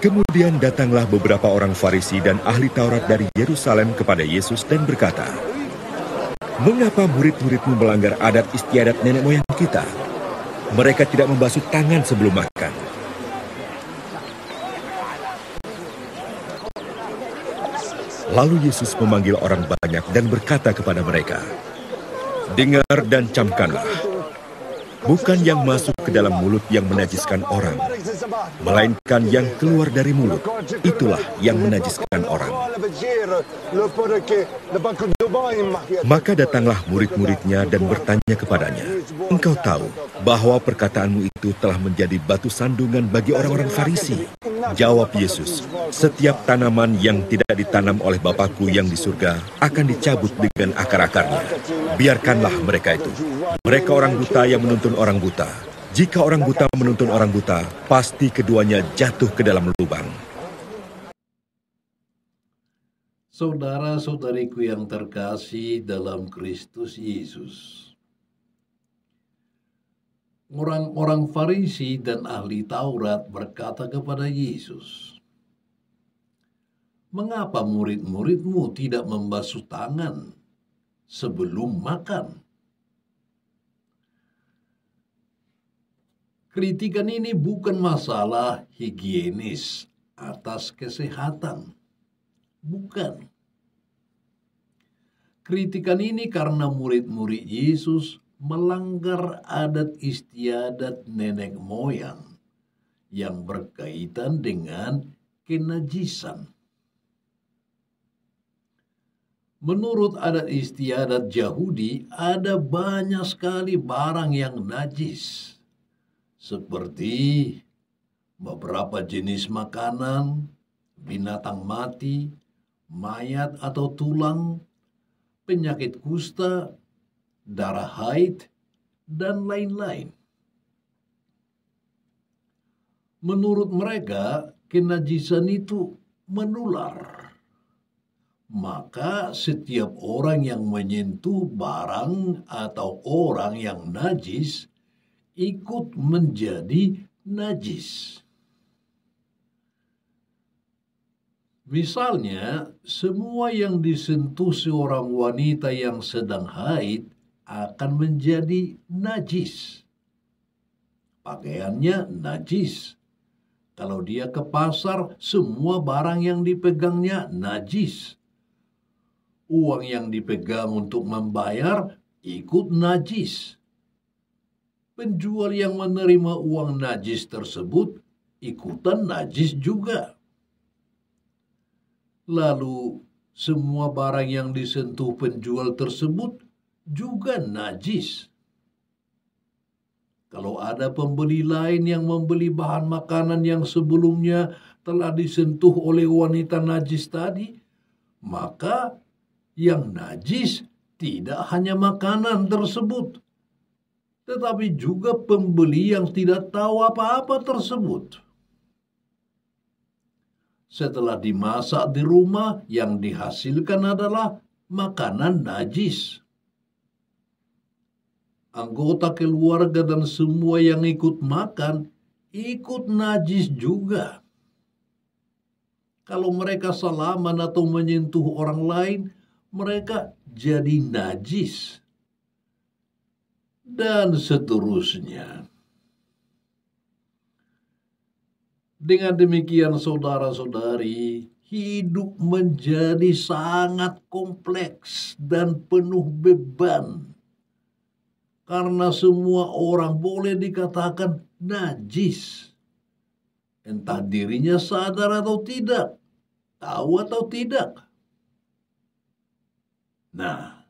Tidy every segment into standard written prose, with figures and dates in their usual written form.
Kemudian datanglah beberapa orang Farisi dan ahli Taurat dari Yerusalem kepada Yesus dan berkata, "Mengapa murid-muridmu melanggar adat istiadat nenek moyang kita? Mereka tidak membasuh tangan sebelum makan." Lalu Yesus memanggil orang banyak dan berkata kepada mereka, "Dengar dan camkanlah. Bukan yang masuk ke dalam mulut yang menajiskan orang, melainkan yang keluar dari mulut, itulah yang menajiskan orang." Maka datanglah murid-muridnya dan bertanya kepadanya, "Engkau tahu bahwa perkataanmu itu telah menjadi batu sandungan bagi orang-orang Farisi?" Jawab Yesus, "Setiap tanaman yang tidak ditanam oleh Bapakku yang di surga akan dicabut dengan akar-akarnya. Biarkanlah mereka itu. Mereka orang buta yang menuntun orang buta. Jika orang buta menuntun orang buta, pasti keduanya jatuh ke dalam lubang." Saudara-saudariku yang terkasih dalam Kristus Yesus, orang-orang Farisi dan ahli Taurat berkata kepada Yesus, "Mengapa murid-muridmu tidak membasuh tangan sebelum makan?" Kritikan ini bukan masalah higienis atas kesehatan. Bukan. Kritikan ini karena murid-murid Yesus melanggar adat istiadat nenek moyang yang berkaitan dengan kenajisan. Menurut adat istiadat Yahudi, ada banyak sekali barang yang najis, seperti beberapa jenis makanan, binatang mati, mayat atau tulang, penyakit kusta, darah haid, dan lain-lain. Menurut mereka, kenajisan itu menular. Maka setiap orang yang menyentuh barang atau orang yang najis ikut menjadi najis. Misalnya, semua yang disentuh seorang wanita yang sedang haid akan menjadi najis. Pakaiannya najis. Kalau dia ke pasar, semua barang yang dipegangnya najis. Uang yang dipegang untuk membayar ikut najis. Penjual yang menerima uang najis tersebut ikutan najis juga. Lalu semua barang yang disentuh penjual tersebut juga najis. Kalau ada pembeli lain yang membeli bahan makanan yang sebelumnya telah disentuh oleh wanita najis tadi, maka yang najis tidak hanya makanan tersebut, tetapi juga pembeli yang tidak tahu apa-apa tersebut. Setelah dimasak di rumah, yang dihasilkan adalah makanan najis. Anggota keluarga dan semua yang ikut makan ikut najis juga. Kalau mereka salaman atau menyentuh orang lain, mereka jadi najis. Dan seterusnya. Dengan demikian, saudara-saudari, hidup menjadi sangat kompleks dan penuh beban. Karena semua orang boleh dikatakan najis. Entah dirinya sadar atau tidak, tahu atau tidak. Nah,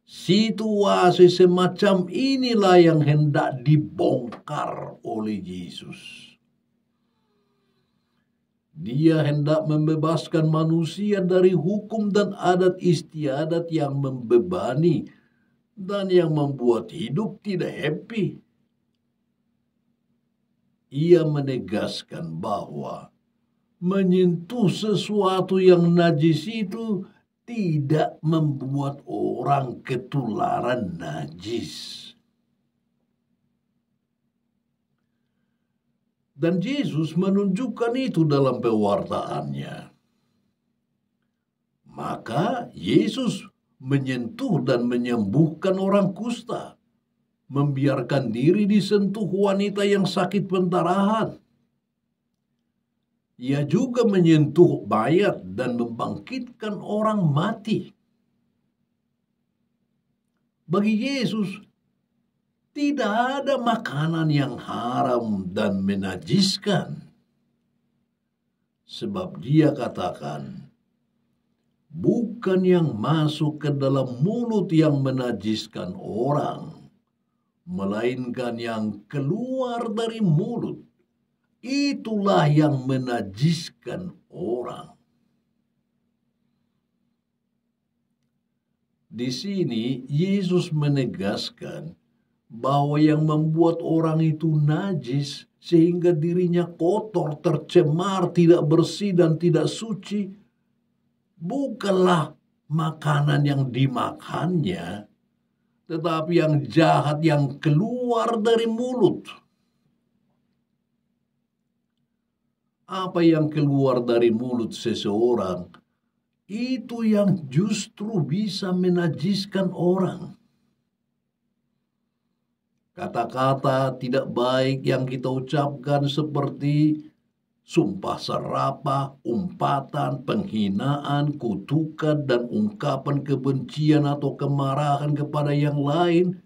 situasi semacam inilah yang hendak dibongkar oleh Yesus. Dia hendak membebaskan manusia dari hukum dan adat istiadat yang membebani dan yang membuat hidup tidak happy. Ia menegaskan bahwa menyentuh sesuatu yang najis itu tidak membuat orang ketularan najis. Dan Yesus menunjukkan itu dalam pewartaannya. Maka Yesus menyentuh dan menyembuhkan orang kusta, membiarkan diri disentuh wanita yang sakit pendarahan. Ia juga menyentuh mayat dan membangkitkan orang mati. Bagi Yesus, tidak ada makanan yang haram dan menajiskan. Sebab dia katakan, bukan yang masuk ke dalam mulut yang menajiskan orang, melainkan yang keluar dari mulut. Itulah yang menajiskan orang. Di sini Yesus menegaskan bahwa yang membuat orang itu najis sehingga dirinya kotor, tercemar, tidak bersih dan tidak suci, bukanlah makanan yang dimakannya, tetapi yang jahat yang keluar dari mulut. Apa yang keluar dari mulut seseorang, itu yang justru bisa menajiskan orang. Kata-kata tidak baik yang kita ucapkan seperti sumpah serapah, umpatan, penghinaan, kutukan, dan ungkapan kebencian atau kemarahan kepada yang lain,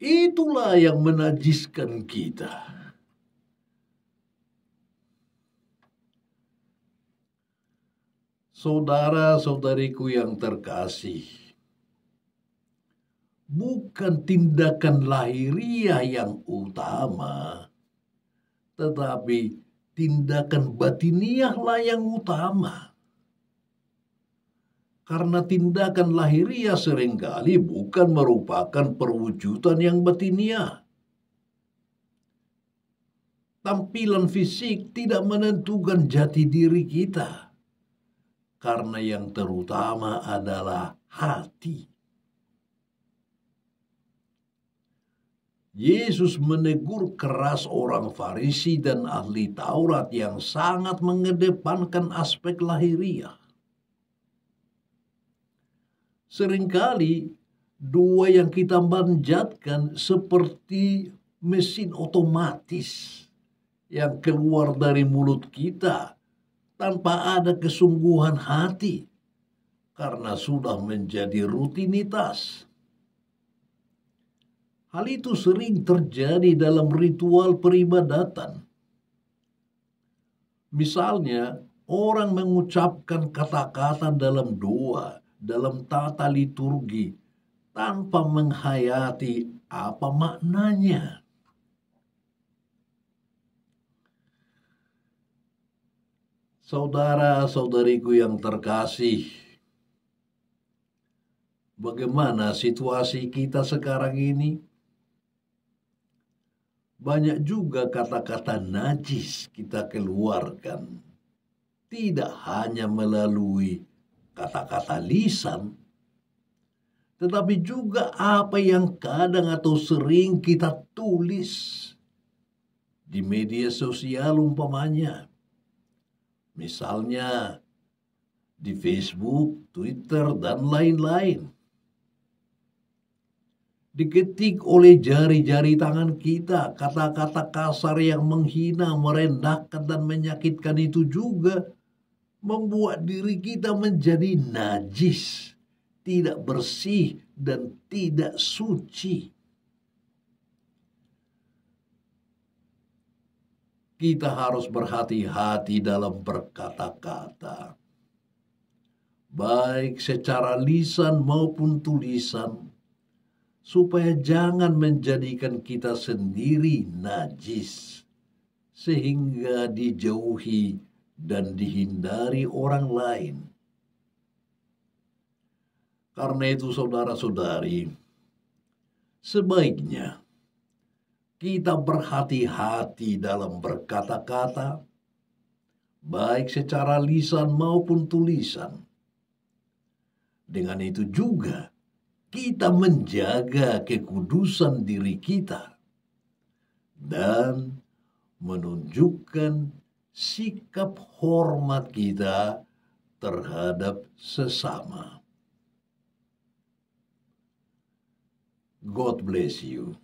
itulah yang menajiskan kita. Saudara-saudariku yang terkasih, bukan tindakan lahiriah yang utama, tetapi tindakan batiniahlah yang utama. Karena tindakan lahiriah seringkali bukan merupakan perwujudan yang batiniah. Tampilan fisik tidak menentukan jati diri kita. Karena yang terutama adalah hati. Yesus menegur keras orang Farisi dan ahli Taurat yang sangat mengedepankan aspek lahiriah. Seringkali dua yang kita manjatkan seperti mesin otomatis yang keluar dari mulut kita tanpa ada kesungguhan hati, karena sudah menjadi rutinitas. Hal itu sering terjadi dalam ritual peribadatan. Misalnya, orang mengucapkan kata-kata dalam doa, dalam tata liturgi, tanpa menghayati apa maknanya. Saudara-saudariku yang terkasih, bagaimana situasi kita sekarang ini? Banyak juga kata-kata najis kita keluarkan, tidak hanya melalui kata-kata lisan, tetapi juga apa yang kadang atau sering kita tulis di media sosial umpamanya. Misalnya di Facebook, Twitter, dan lain-lain. Diketik oleh jari-jari tangan kita, kata-kata kasar yang menghina, merendahkan, dan menyakitkan itu juga membuat diri kita menjadi najis, tidak bersih, dan tidak suci. Kita harus berhati-hati dalam berkata-kata, baik secara lisan maupun tulisan, supaya jangan menjadikan kita sendiri najis, sehingga dijauhi dan dihindari orang lain. Karena itu saudara-saudari, sebaiknya kita berhati-hati dalam berkata-kata, baik secara lisan maupun tulisan. Dengan itu juga kita menjaga kekudusan diri kita dan menunjukkan sikap hormat kita terhadap sesama. God bless you.